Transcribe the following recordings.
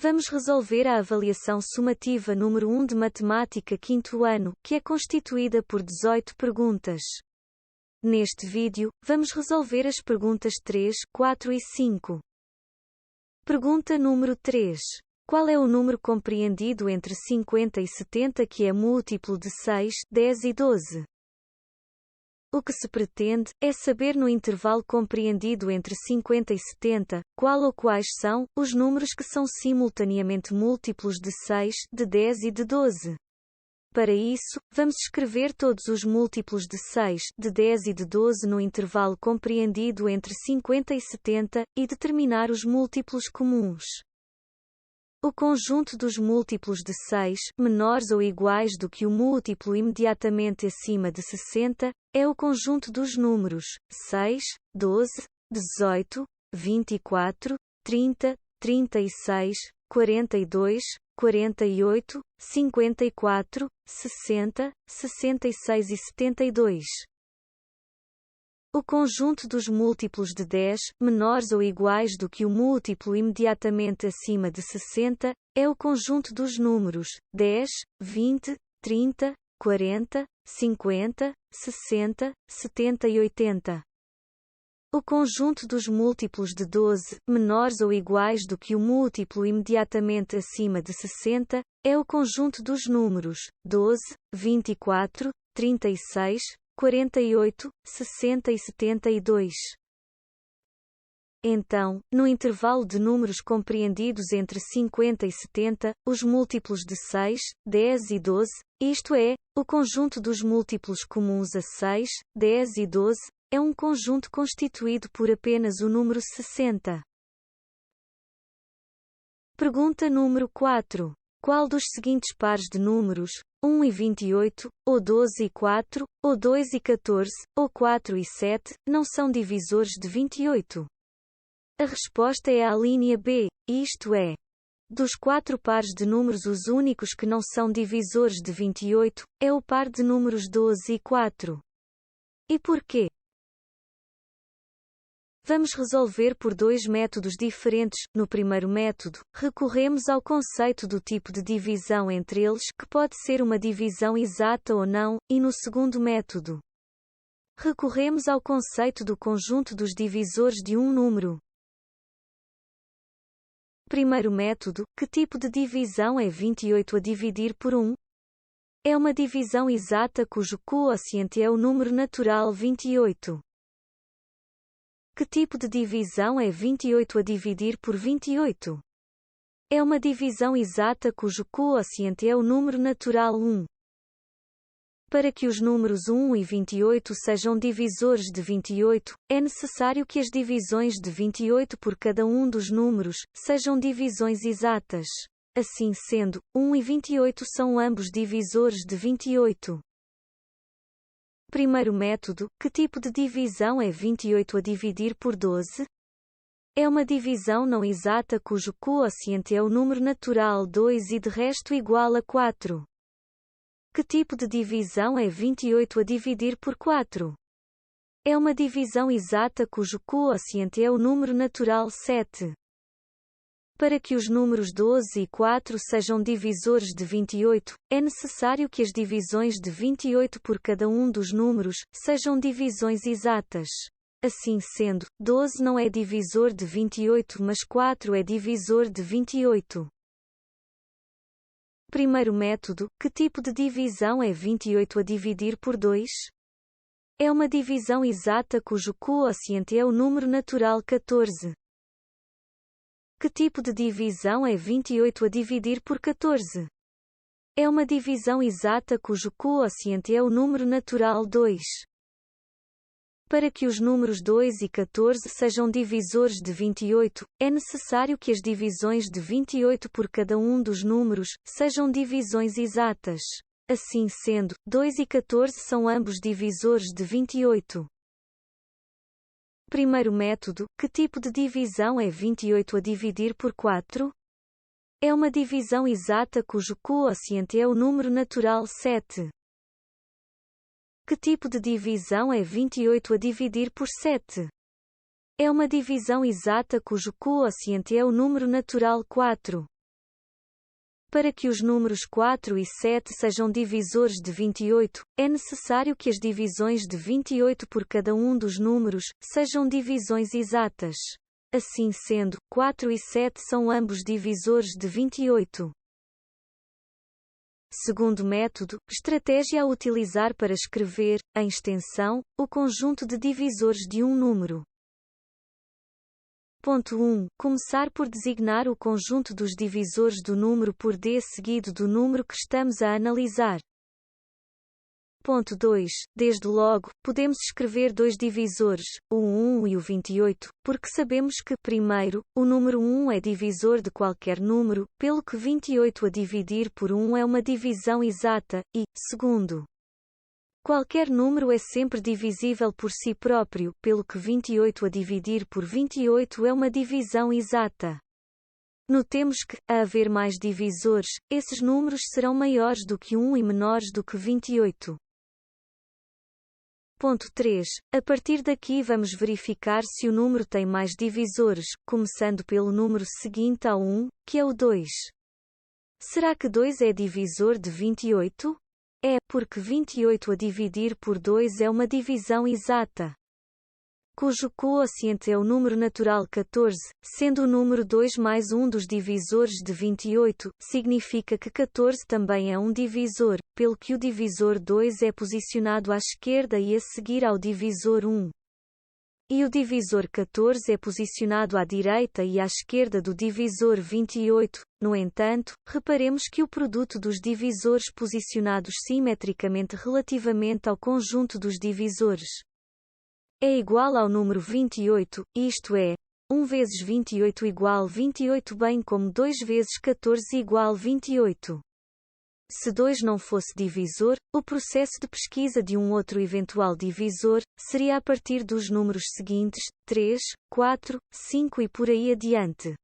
Vamos resolver a avaliação sumativa número 1 de Matemática quinto ano, que é constituída por 18 perguntas. Neste vídeo, vamos resolver as perguntas 3, 4 e 5. Pergunta número 3. Qual é o número compreendido entre 50 e 70 que é múltiplo de 6, 10 e 12? O que se pretende é saber no intervalo compreendido entre 50 e 70, qual ou quais são os números que são simultaneamente múltiplos de 6, de 10 e de 12. Para isso, vamos escrever todos os múltiplos de 6, de 10 e de 12 no intervalo compreendido entre 50 e 70, e determinar os múltiplos comuns. O conjunto dos múltiplos de 6, menores ou iguais do que o múltiplo imediatamente acima de 60, é o conjunto dos números 6, 12, 18, 24, 30, 36, 42, 48, 54, 60, 66 e 72. O conjunto dos múltiplos de 10, menores ou iguais do que o múltiplo imediatamente acima de 60, é o conjunto dos números 10, 20, 30, 40, 50, 60, 70 e 80. O conjunto dos múltiplos de 12, menores ou iguais do que o múltiplo imediatamente acima de 60, é o conjunto dos números 12, 24, 36, 48, 60 e 72. Então, no intervalo de números compreendidos entre 50 e 70, os múltiplos de 6, 10 e 12, isto é, o conjunto dos múltiplos comuns a 6, 10 e 12, é um conjunto constituído por apenas o número 60. Pergunta número 4. Qual dos seguintes pares de números, 1 e 28, ou 12 e 4, ou 2 e 14, ou 4 e 7, não são divisores de 28? A resposta é a linha B, isto é, dos 4 pares de números os únicos que não são divisores de 28, é o par de números 12 e 4. E porquê? Vamos resolver por dois métodos diferentes. No primeiro método, recorremos ao conceito do tipo de divisão entre eles, que pode ser uma divisão exata ou não, e no segundo método, recorremos ao conceito do conjunto dos divisores de um número. Primeiro método, que tipo de divisão é 28 a dividir por 1? É uma divisão exata cujo quociente é o número natural 28. Que tipo de divisão é 28 a dividir por 28? É uma divisão exata cujo quociente é o número natural 1. Para que os números 1 e 28 sejam divisores de 28, é necessário que as divisões de 28 por cada um dos números sejam divisões exatas. Assim sendo, 1 e 28 são ambos divisores de 28. Primeiro método, que tipo de divisão é 28 a dividir por 12? É uma divisão não exata cujo quociente é o número natural 2 e de resto igual a 4. Que tipo de divisão é 28 a dividir por 4? É uma divisão exata cujo quociente é o número natural 7. Para que os números 12 e 4 sejam divisores de 28, é necessário que as divisões de 28 por cada um dos números sejam divisões exatas. Assim sendo, 12 não é divisor de 28, mas 4 é divisor de 28. Primeiro método, que tipo de divisão é 28 a dividir por 2? É uma divisão exata cujo quociente é o número natural 14. Que tipo de divisão é 28 a dividir por 14? É uma divisão exata cujo quociente é o número natural 2. Para que os números 2 e 14 sejam divisores de 28, é necessário que as divisões de 28 por cada um dos números sejam divisões exatas. Assim sendo, 2 e 14 são ambos divisores de 28. Primeiro método, que tipo de divisão é 28 a dividir por 4? É uma divisão exata cujo quociente é o número natural 7. Que tipo de divisão é 28 a dividir por 7? É uma divisão exata cujo quociente é o número natural 4. Para que os números 4 e 7 sejam divisores de 28, é necessário que as divisões de 28 por cada um dos números sejam divisões exatas. Assim sendo, 4 e 7 são ambos divisores de 28. Segundo método, estratégia a utilizar para escrever, em extensão, o conjunto de divisores de um número. Ponto 1. Começar por designar o conjunto dos divisores do número por d seguido do número que estamos a analisar. Ponto 2. Desde logo, podemos escrever dois divisores, o 1 e o 28, porque sabemos que, primeiro, o número 1 é divisor de qualquer número, pelo que 28 a dividir por 1 é uma divisão exata, e, segundo, qualquer número é sempre divisível por si próprio, pelo que 28 a dividir por 28 é uma divisão exata. Notemos que, a haver mais divisores, esses números serão maiores do que 1 e menores do que 28. Ponto 3. A partir daqui vamos verificar se o número tem mais divisores, começando pelo número seguinte ao 1, que é o 2. Será que 2 é divisor de 28? É, porque 28 a dividir por 2 é uma divisão exata, cujo quociente é o número natural 14, sendo o número 2 mais um dos divisores de 28, significa que 14 também é um divisor, pelo que o divisor 2 é posicionado à esquerda e a seguir ao divisor 1. E o divisor 14 é posicionado à direita e à esquerda do divisor 28. No entanto, reparemos que o produto dos divisores posicionados simetricamente relativamente ao conjunto dos divisores é igual ao número 28, isto é, 1 vezes 28 igual 28 bem como 2 vezes 14 igual 28. Se 2 não fosse divisor, o processo de pesquisa de um outro eventual divisor seria a partir dos números seguintes, 3, 4, 5 e por aí adiante.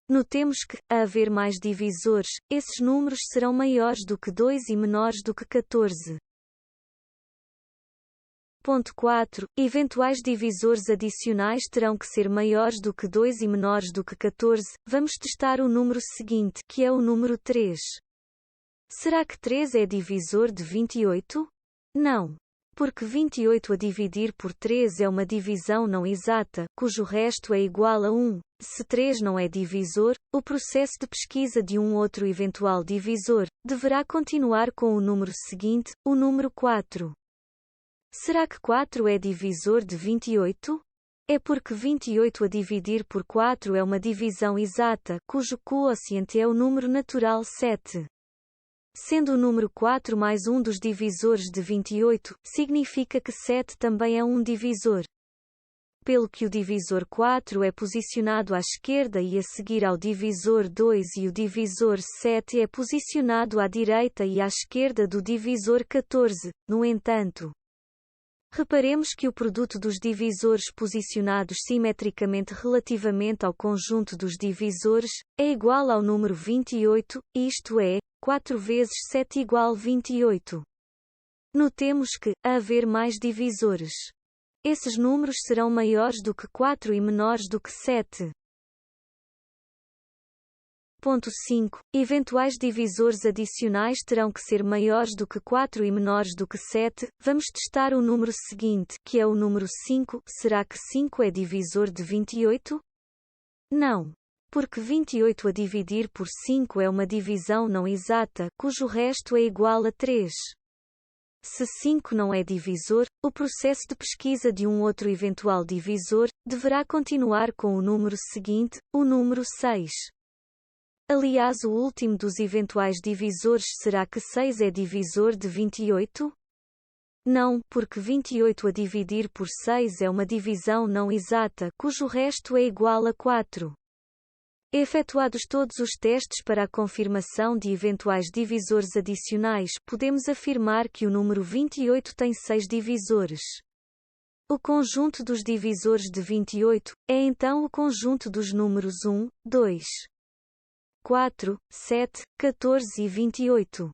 Notemos que, a haver mais divisores, esses números serão maiores do que 2 e menores do que 14. Ponto 4. Eventuais divisores adicionais terão que ser maiores do que 2 e menores do que 14. Vamos testar o número seguinte, que é o número 3. Será que 3 é divisor de 28? Não. Porque 28 a dividir por 3 é uma divisão não exata, cujo resto é igual a 1. Se 3 não é divisor, o processo de pesquisa de um outro eventual divisor deverá continuar com o número seguinte, o número 4. Será que 4 é divisor de 28? É porque 28 a dividir por 4 é uma divisão exata, cujo quociente é o número natural 7. Sendo o número 4 mais um dos divisores de 28, significa que 7 também é um divisor. Pelo que o divisor 4 é posicionado à esquerda e a seguir ao divisor 2 e o divisor 7 é posicionado à direita e à esquerda do divisor 14, no entanto. Reparemos que o produto dos divisores posicionados simetricamente relativamente ao conjunto dos divisores é igual ao número 28, isto é, 4 vezes 7 igual 28. Notemos que, a haver mais divisores, esses números serão maiores do que 4 e menores do que 7. Ponto 5. Eventuais divisores adicionais terão que ser maiores do que 4 e menores do que 7. Vamos testar o número seguinte, que é o número 5. Será que 5 é divisor de 28? Não. Porque 28 a dividir por 5 é uma divisão não exata, cujo resto é igual a 3. Se 5 não é divisor, o processo de pesquisa de um outro eventual divisor deverá continuar com o número seguinte, o número 6. Aliás, o último dos eventuais divisores será que 6 é divisor de 28? Não, porque 28 a dividir por 6 é uma divisão não exata, cujo resto é igual a 4. Efetuados todos os testes para a confirmação de eventuais divisores adicionais, podemos afirmar que o número 28 tem 6 divisores. O conjunto dos divisores de 28 é então o conjunto dos números 1, 2, 4, 7, 14 e 28.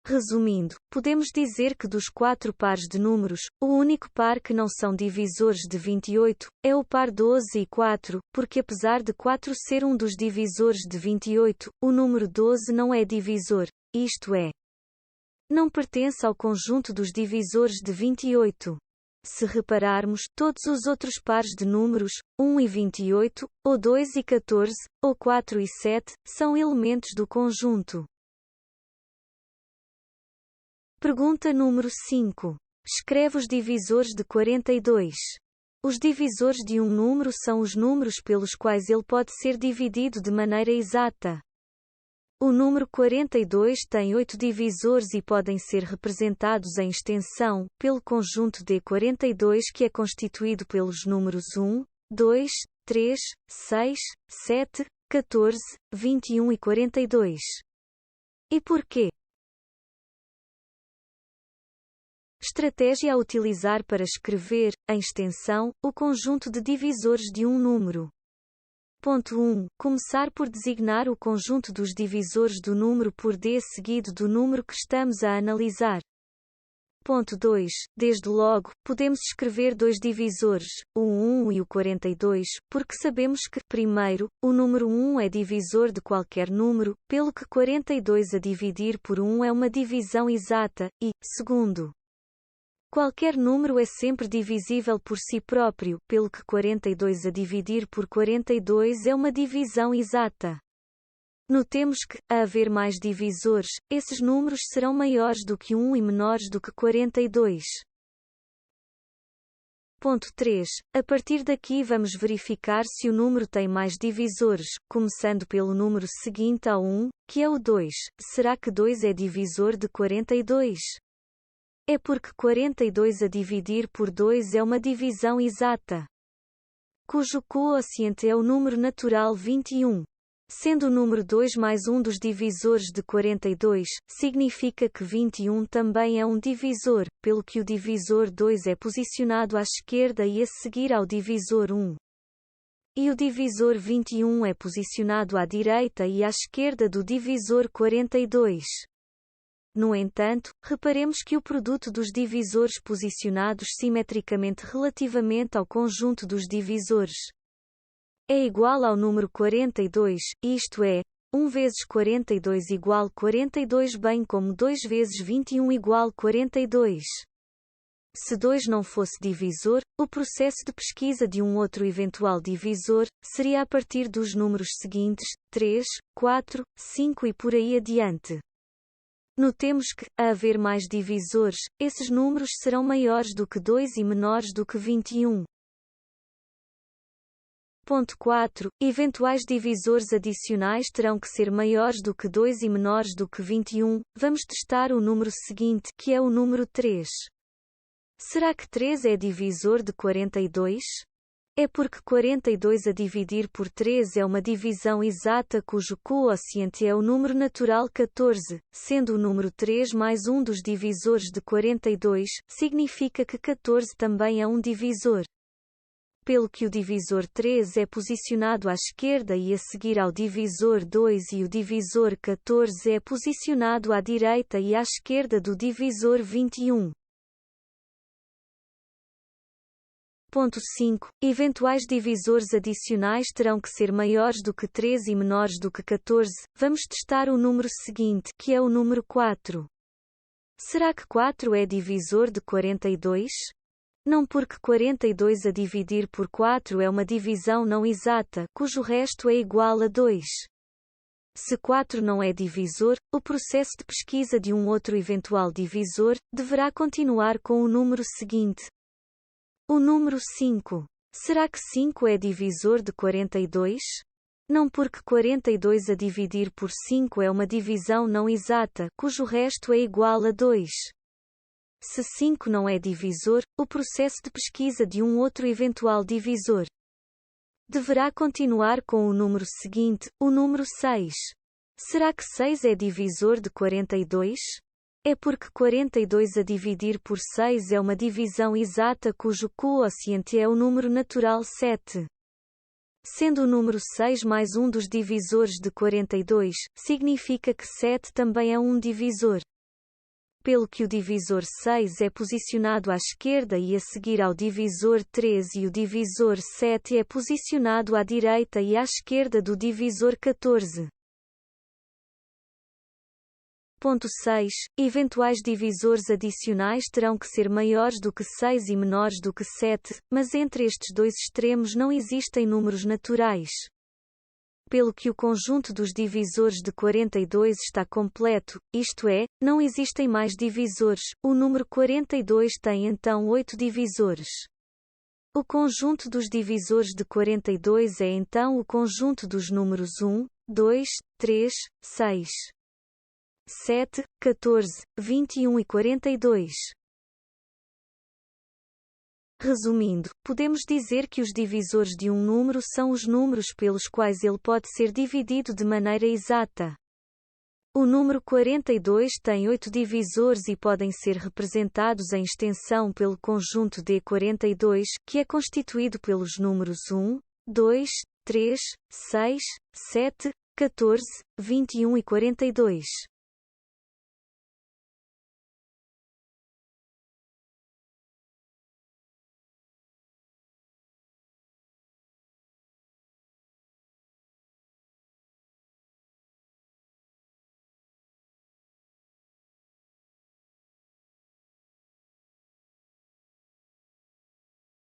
Resumindo, podemos dizer que dos 4 pares de números, o único par que não são divisores de 28, é o par 12 e 4, porque apesar de 4 ser um dos divisores de 28, o número 12 não é divisor, isto é, não pertence ao conjunto dos divisores de 28. Se repararmos, todos os outros pares de números, 1 e 28, ou 2 e 14, ou 4 e 7, são elementos do conjunto. Pergunta número 5. Escreve os divisores de 42. Os divisores de um número são os números pelos quais ele pode ser dividido de maneira exata. O número 42 tem 8 divisores e podem ser representados em extensão, pelo conjunto D42 que é constituído pelos números 1, 2, 3, 6, 7, 14, 21 e 42. E porquê? Estratégia a utilizar para escrever, em extensão, o conjunto de divisores de um número. Ponto 1. Começar por designar o conjunto dos divisores do número por D seguido do número que estamos a analisar. Ponto 2. Desde logo, podemos escrever dois divisores, o 1 e o 42, porque sabemos que, primeiro, o número 1 é divisor de qualquer número, pelo que 42 a dividir por 1 é uma divisão exata, e, segundo, qualquer número é sempre divisível por si próprio, pelo que 42 a dividir por 42 é uma divisão exata. Notemos que, a haver mais divisores, esses números serão maiores do que 1 e menores do que 42. Ponto 3. A partir daqui vamos verificar se o número tem mais divisores, começando pelo número seguinte ao 1, que é o 2. Será que 2 é divisor de 42? É porque 42 a dividir por 2 é uma divisão exata, cujo quociente é o número natural 21. Sendo o número 2 mais um dos divisores de 42, significa que 21 também é um divisor, pelo que o divisor 2 é posicionado à esquerda e a seguir ao divisor 1. E o divisor 21 é posicionado à direita e à esquerda do divisor 42. No entanto, reparemos que o produto dos divisores posicionados simetricamente relativamente ao conjunto dos divisores é igual ao número 42, isto é, 1 vezes 42 igual 42 bem como 2 vezes 21 igual 42. Se 2 não fosse divisor, o processo de pesquisa de um outro eventual divisor seria a partir dos números seguintes, 3, 4, 5 e por aí adiante. Notemos que, a haver mais divisores, esses números serão maiores do que 2 e menores do que 21. Ponto 4. Eventuais divisores adicionais terão que ser maiores do que 2 e menores do que 21. Vamos testar o número seguinte, que é o número 3. Será que 3 é divisor de 42? É porque 42 a dividir por 3 é uma divisão exata cujo quociente é o número natural 14, sendo o número 3 mais um dos divisores de 42, significa que 14 também é um divisor. Pelo que o divisor 3 é posicionado à esquerda e a seguir ao divisor 2 e o divisor 14 é posicionado à direita e à esquerda do divisor 21. Ponto 5. Eventuais divisores adicionais terão que ser maiores do que 3 e menores do que 14. Vamos testar o número seguinte, que é o número 4. Será que 4 é divisor de 42? Não, porque 42 a dividir por 4 é uma divisão não exata, cujo resto é igual a 2. Se 4 não é divisor, o processo de pesquisa de um outro eventual divisor deverá continuar com o número seguinte. O número 5. Será que 5 é divisor de 42? Não, porque 42 a dividir por 5 é uma divisão não exata, cujo resto é igual a 2. Se 5 não é divisor, o processo de pesquisa de um outro eventual divisor deverá continuar com o número seguinte, o número 6. Será que 6 é divisor de 42? É porque 42 a dividir por 6 é uma divisão exata cujo quociente é o número natural 7. Sendo o número 6 mais um dos divisores de 42, significa que 7 também é um divisor. pelo que o divisor 6 é posicionado à esquerda e a seguir ao divisor 3 e o divisor 7 é posicionado à direita e à esquerda do divisor 14. Ponto 6. Eventuais divisores adicionais terão que ser maiores do que 6 e menores do que 7, mas entre estes dois extremos não existem números naturais. Pelo que o conjunto dos divisores de 42 está completo, isto é, não existem mais divisores, o número 42 tem então 8 divisores. O conjunto dos divisores de 42 é então o conjunto dos números 1, 2, 3, 6, 7, 14, 21 e 42. Resumindo, podemos dizer que os divisores de um número são os números pelos quais ele pode ser dividido de maneira exata. O número 42 tem 8 divisores e podem ser representados em extensão pelo conjunto D42, que é constituído pelos números 1, 2, 3, 6, 7, 14, 21 e 42.